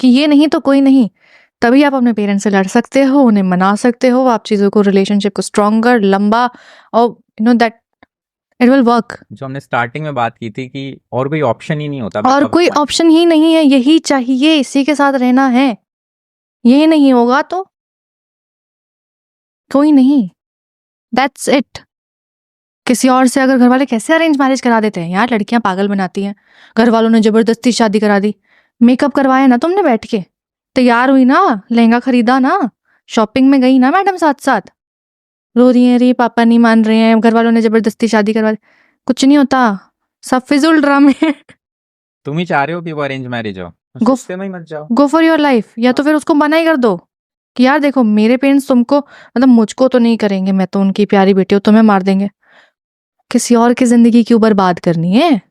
कि ये नहीं तो कोई नहीं, तभी आप अपने पेरेंट्स से लड़ सकते हो, उन्हें मना सकते हो, आप चीज़ों को, रिलेशनशिप को स्ट्रॉन्गर, लंबा, और you know that it will work. जो हमने स्टार्टिंग में बात की थी कि और कोई ऑप्शन ही नहीं होता, और कोई ऑप्शन ही नहीं है, यही चाहिए, इसी के साथ रहना है, यही नहीं होगा तो कोई नहीं, दैट्स इट। किसी और से अगर घर वाले कैसे अरेंज मैरिज करा देते हैं यार, लड़कियां पागल बनाती हैं, घर वालों ने जबरदस्ती शादी करा दी, मेकअप करवाया ना तुमने बैठ के, तैयार हुई ना, लहंगा खरीदा ना, शॉपिंग में गई ना मैडम साथ साथ, रो रही है, रे पापा नहीं मान रहे हैं, घर वालों ने जबरदस्ती शादी करवा दी, कुछ नहीं होता, सब फिजुल ड्रामे। तुम ही चाह रहे हो कि वो अरेंज मैरिज हो, गो रिश्ते में ही मत जाओ। गो फॉर योर लाइफ, या तो फिर उसको मना ही कर दो कि यार देखो मेरे पेरेंट्स तुमको, मतलब मुझको तो नहीं करेंगे, मैं तो उनकी प्यारी बेटी हूँ, तुम्हें मार देंगे, किसी और की जिंदगी क्यों बर्बाद करनी है,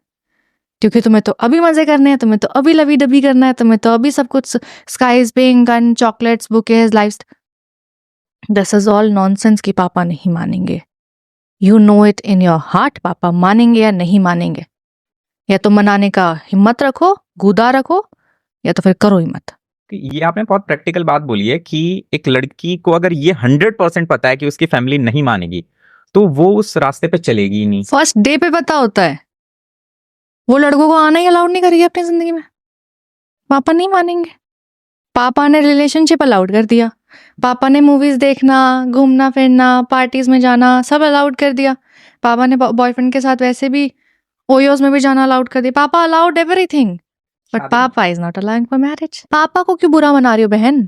क्योंकि तुम्हें तो अभी मजे करने हैं, तुम्हें तो अभी लवी डबी करना है, तुम्हें तो अभी सब कुछ skies pink and chocolates bouquets life. This is all nonsense कि पापा नहीं मानेंगे, you know it in your heart, पापा मानेंगे या नहीं मानेंगे, या तो मनाने का हिम्मत रखो, गुदा रखो, या तो फिर करो ही मत। ये आपने बहुत प्रैक्टिकल बात बोली है कि एक लड़की को अगर ये 100% पता है कि उसकी फैमिली नहीं मानेगी तो वो उस रास्ते पे चलेगी ही नहीं। फर्स्ट डे पे पता होता है, वो लड़कों को आना ही अलाउड नहीं करेगी अपनी जिंदगी में, पापा नहीं मानेंगे। पापा ने रिलेशनशिप अलाउड कर दिया, पापा ने मूवीज देखना, घूमना फिरना, पार्टीज में जाना सब अलाउड कर दिया, पापा ने बॉयफ्रेंड के साथ वैसे भी ओयोस में भी जाना अलाउड कर दिया, पापा अलाउड एवरीथिंग, बट पापा is not allowing for marriage. पापा को क्यों बुरा मना रही हो बहन,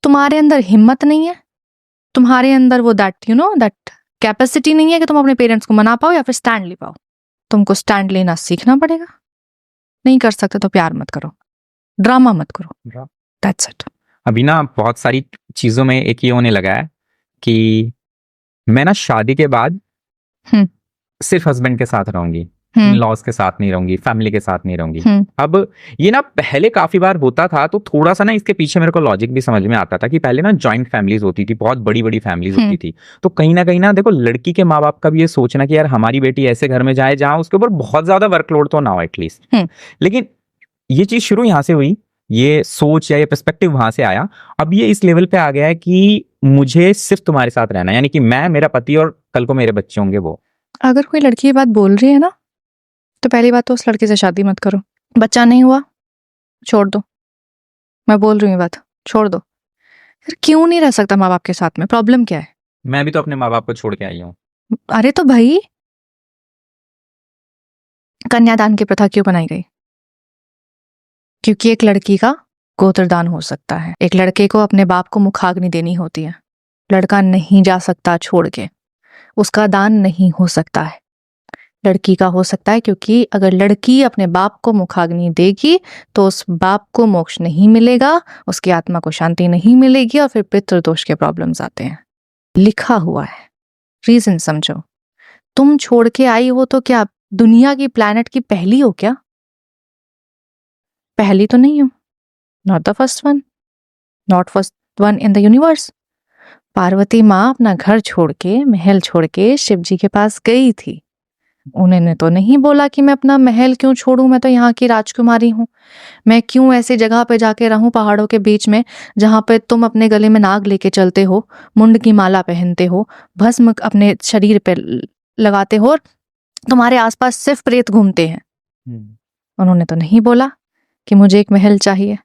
तुम्हारे अंदर हिम्मत नहीं है, तुम्हारे अंदर वो that you know that capacity नहीं है कि तुम अपने पेरेंट्स को मना पाओ या फिर स्टैंड ले पाओ। तुमको स्टैंड लेना सीखना पड़ेगा, नहीं कर सकते तो प्यार मत करो, ड्रामा मत करो, दैट्स इट। अभी ना बहुत सारी चीजों में एक ये होने लगा है कि मैं ना शादी के बाद सिर्फ हस्बैंड के साथ रहूंगी, इन-लॉज के साथ नहीं रहूंगी, फैमिली के साथ नहीं रहूंगी। अब ये ना पहले काफी बार होता था, तो थोड़ा सा ना इसके पीछे मेरे को लॉजिक भी समझ में आता था कि पहले ना जॉइंट फैमिलीज होती थी, बहुत बड़ी बड़ी फैमिलीज होती थी, तो कहीं ना देखो लड़की के माँ बाप का भी ये सोचना कि यार हमारी बेटी ऐसे घर में जाए जहां उसके ऊपर बहुत ज्यादा वर्कलोड तो ना हो एटलीस्ट। लेकिन ये चीज शुरू यहाँ से हुई, ये सोच या ये पर्सपेक्टिव वहां से आया, अब ये इस लेवल पे आ गया है कि मुझे सिर्फ तुम्हारे साथ रहना है, यानी कि मैं, मेरा पति और कल को मेरे बच्चे होंगे वो। अगर कोई लड़की ये बात बोल रही है ना, तो पहली बात तो उस लड़के से शादी मत करो, बच्चा नहीं हुआ छोड़ दो, मैं बोल रही हूँ बात, छोड़ दो। फिर क्यों नहीं रह सकता माँ बाप के साथ में, प्रॉब्लम क्या है? मैं भी तो अपने माँ बाप को छोड़ के आई हूँ। अरे तो भाई कन्यादान की प्रथा क्यों बनाई गई? क्योंकि एक लड़की का गोत्रदान हो सकता है, एक लड़के को अपने बाप को मुखाग्नि देनी होती है, लड़का नहीं जा सकता छोड़ के, उसका दान नहीं हो सकता है, लड़की का हो सकता है, क्योंकि अगर लड़की अपने बाप को मुखाग्नि देगी तो उस बाप को मोक्ष नहीं मिलेगा, उसकी आत्मा को शांति नहीं मिलेगी और फिर पितृदोष के प्रॉब्लम्स आते हैं, लिखा हुआ है, रीजन समझो। तुम छोड़ के आई हो तो क्या दुनिया की प्लैनेट की पहली हो क्या? पहली तो नहीं हो, not the first one, not first one in the universe. Parvati माँ अपना घर छोड़ के, महल छोड़ के शिव जी के पास गई थी, उन्होंने तो नहीं बोला कि मैं अपना महल क्यों छोड़ूं, मैं तो यहाँ की राजकुमारी हूँ, मैं क्यों ऐसी जगह पे जाके रहूं पहाड़ों के बीच में जहां पे तुम अपने गले में नाग लेके चलते हो, मुंड की माला पहनते हो, भस्म अपने शरीर पे लगाते हो और तुम्हारे आसपास सिर्फ प्रेत घूमते हैं। उन्होंने तो नहीं बोला कि मुझे एक महल चाहिए।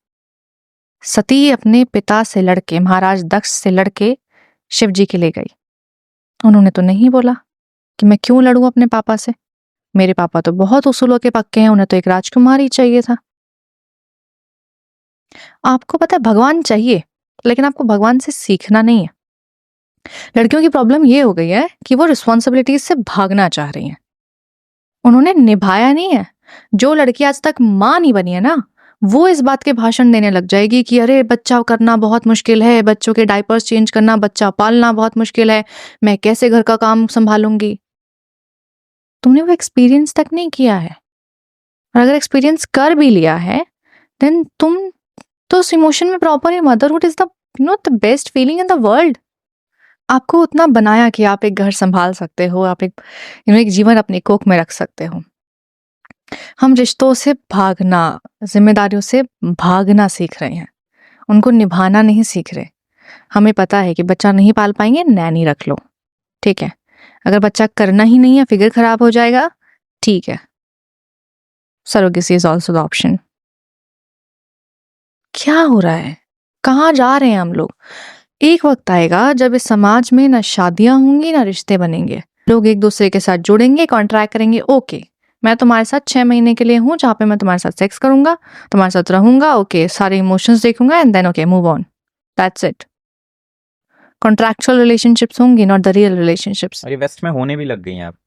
सती अपने पिता से लड़के, महाराज दक्ष से लड़के शिव जी के ले गई, उन्होंने तो नहीं बोला कि मैं क्यों लड़ूं अपने पापा से, मेरे पापा तो बहुत उसूलों के पक्के हैं, उन्हें तो एक राजकुमारी चाहिए था। आपको पता है भगवान चाहिए, लेकिन आपको भगवान से सीखना नहीं है। लड़कियों की प्रॉब्लम ये हो गई है कि वो रिस्पॉन्सिबिलिटीज से भागना चाह रही हैं, उन्होंने निभाया नहीं है। जो लड़की आज तक माँ नहीं बनी है ना, वो इस बात के भाषण देने लग जाएगी कि अरे बच्चा करना बहुत मुश्किल है, बच्चों के डायपर्स चेंज करना, बच्चा पालना बहुत मुश्किल है, मैं कैसे घर का काम संभालूंगी। तुमने वो एक्सपीरियंस तक नहीं किया है, और अगर एक्सपीरियंस कर भी लिया है देन तुम तो उस इमोशन में प्रॉपर है। Motherhood is the the best feeling in the world. आपको उतना बनाया कि आप एक घर संभाल सकते हो, आप एक एक जीवन अपनी कोख में रख सकते हो, हम रिश्तों से भागना, जिम्मेदारियों से भागना सीख रहे हैं, उनको निभाना नहीं सीख रहे। हमें पता है कि बच्चा नहीं पाल पाएंगे, नैनी रख लो, ठीक है। अगर बच्चा करना ही नहीं है, फिगर खराब हो जाएगा, ठीक है, surrogacy is also the option. क्या हो रहा है, कहाँ जा रहे हैं हम लोग? एक वक्त आएगा जब इस समाज में ना शादियां होंगी ना रिश्ते बनेंगे। लोग एक दूसरे के साथ जुड़ेंगे, कॉन्ट्रैक्ट करेंगे, ओके मैं तुम्हारे साथ 6 महीने के लिए हूँ, जहाँ पे मैं तुम्हारे साथ सेक्स करूंगा, तुम्हारे साथ रहूंगा, ओके सारे इमोशंस देखूंगा, and then okay move on, that's it. Contractual relationships होंगी, नॉट द रियल रिलेशनशिप्स। और ये वेस्ट में होने भी लग गई हैं अब।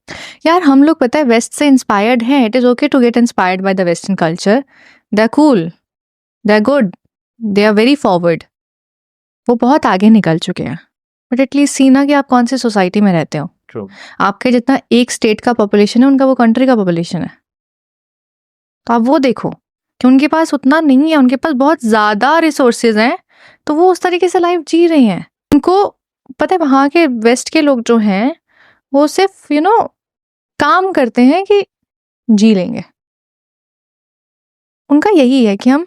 यार हम लोग पता है वेस्ट से इंस्पायर्ड हैं, it is okay to get inspired by the western culture, they are cool, they are good, they are very forward, वो बहुत आगे निकल चुके हैं। बट एटलीस्ट सी ना कि आप कौन सी सोसाइटी में रहते हो। True. आपके जितना एक स्टेट का पॉपुलेशन है, उनका वो कंट्री का पॉपुलेशन है। तो आप वो देखो कि उनके पास उतना नहीं है, उनके पास बहुत ज्यादा रिसोर्सेज हैं, तो वो उस तरीके से लाइफ जी रही हैं। उनको पता है वहां के वेस्ट के लोग जो हैं वो सिर्फ काम करते हैं कि जी लेंगे। उनका यही है कि हम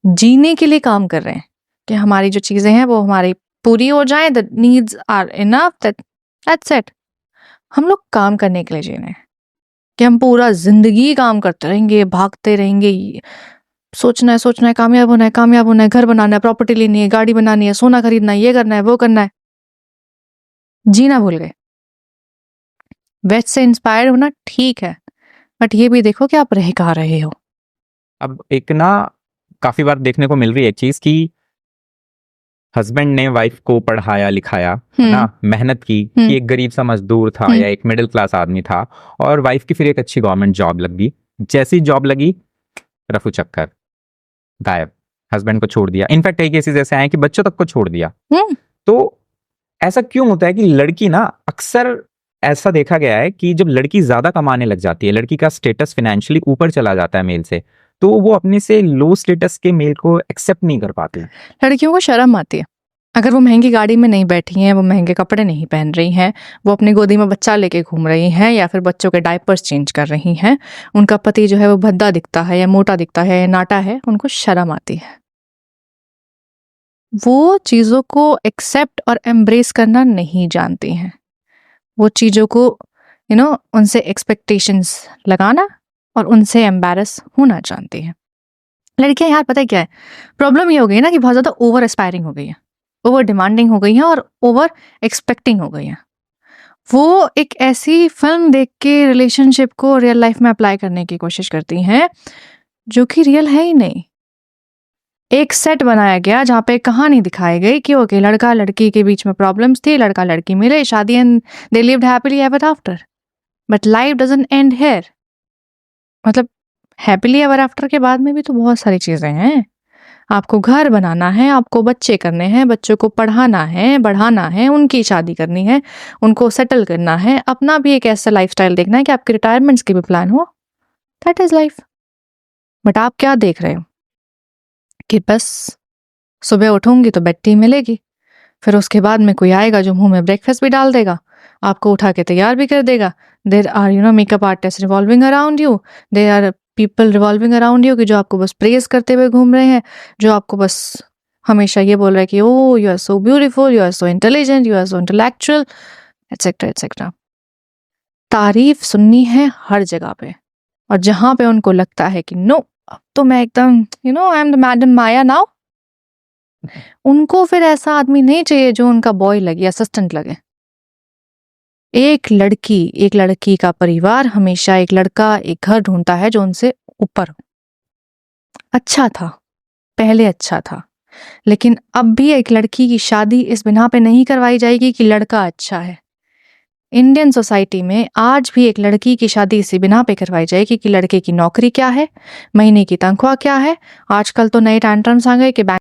जीने के लिए काम कर रहे हैं, कि हमारी जो चीजें हैं वो हमारी पूरी हो जाए, the needs are enough, that's it. हम लोग काम करने के लिए जी रहे हैं कि हम पूरा जिंदगी काम करते रहेंगे, भागते रहेंगे, सोचना है कामयाब होना है, घर बनाना है, प्रॉपर्टी लेनी है, गाड़ी बनानी है, सोना खरीदना है, ये करना है, वो करना है, जीना भूल गए। वेस्ट से इंस्पायर होना ठीक है, बट ये भी देखो कि आप रह कहाँ रहे हो। अब एक ना काफी बार देखने को मिल रही है एक चीज कि हस्बैंड ने वाइफ को पढ़ाया लिखाया ना, मेहनत की कि एक गरीब सा मजदूर था या एक मिडिल क्लास आदमी था, और वाइफ की फिर एक अच्छी गवर्नमेंट जॉब लग गई। जैसी जॉब लगी रफू चक्कर, गायब, हस्बैंड को छोड़ दिया। इनफैक्ट कई केसेस ऐसे आए कि बच्चों तक को छोड़ दिया। तो ऐसा क्यों होता है कि लड़की ना, अक्सर ऐसा देखा गया है कि जब लड़की ज्यादा कमाने लग जाती है, लड़की का स्टेटस फाइनेंशियली ऊपर चला जाता है मेल से, तो वो अपने से लो स्टेटस के मेल को एक्सेप्ट नहीं कर पाती। लड़कियों को शर्म आती है। अगर वो महंगी गाड़ी में नहीं बैठी हैं, वो महंगे कपड़े नहीं पहन रही हैं, वो अपनी गोदी में बच्चा लेके घूम रही हैं, या फिर बच्चों के डायपर्स चेंज कर रही हैं, उनका पति जो है वो भद्दा दिखता है या मोटा दिखता है या नाटा है, उनको शर्म आती है। वो चीज़ों को एक्सेप्ट और एम्ब्रेस करना नहीं जानती हैं। वो चीज़ों को उनसे एक्सपेक्टेशंस लगाना और उनसे एम्बैरस होना जानती हैं। लड़कियां यार पता है क्या है प्रॉब्लम, ये हो गई ना कि बहुत ज़्यादा ओवर एस्पायरिंग हो गई है, ओवर डिमांडिंग हो गई है और ओवर एक्सपेक्टिंग हो गई है। वो एक ऐसी फिल्म देख के रिलेशनशिप को रियल लाइफ में अप्लाई करने की कोशिश करती हैं जो कि रियल है ही नहीं। एक सेट बनाया गया जहाँ पे कहानी दिखाई गई कि ओके लड़का लड़की के बीच में प्रॉब्लम्स थी, लड़का लड़की मिले, शादी, and they lived happily ever after. But life doesn't and here. मतलब हैप्पीली एवर आफ्टर के बाद में भी तो बहुत सारी चीजें हैं। आपको घर बनाना है, आपको बच्चे करने हैं, बच्चों को पढ़ाना है, बढ़ाना है, उनकी शादी करनी है, उनको सेटल करना है, अपना भी एक ऐसा लाइफस्टाइल देखना है कि आपके रिटायरमेंट्स के भी प्लान हो। That is life. बट आप क्या देख रहे हो कि बस सुबह उठूंगी तो बेड टी मिलेगी, फिर उसके बाद में कोई आएगा जो मुंह में ब्रेकफास्ट भी डाल देगा, आपको उठा के तैयार भी कर देगा। There are makeup artist revolving around you, there are people revolving around you कि जो आपको बस प्रेज करते हुए घूम रहे हैं, जो आपको बस हमेशा ये बोल रहे हैं कि oh you are so beautiful, you are so intelligent, you are so intellectual, et cetera et cetera. तारीफ सुननी है हर जगह पे, और जहां पे उनको लगता है कि नो अब तो मैं एकदम I am the madam Maya now, उनको फिर ऐसा आदमी नहीं चाहिए जो उनका बॉय लगे, असिस्टेंट लगे। एक लड़की का परिवार हमेशा एक लड़का, एक घर ढूंढता है जो उनसे ऊपर हो। अच्छा था पहले, अच्छा था, लेकिन अब भी एक लड़की की शादी इस बिना पे नहीं करवाई जाएगी कि लड़का अच्छा है। इंडियन सोसाइटी में आज भी एक लड़की की शादी इसी बिना पे करवाई जाएगी कि लड़के की नौकरी क्या है, महीने की तनख्वाह क्या है। आजकल तो नए टैंट्रम्स आ गए कि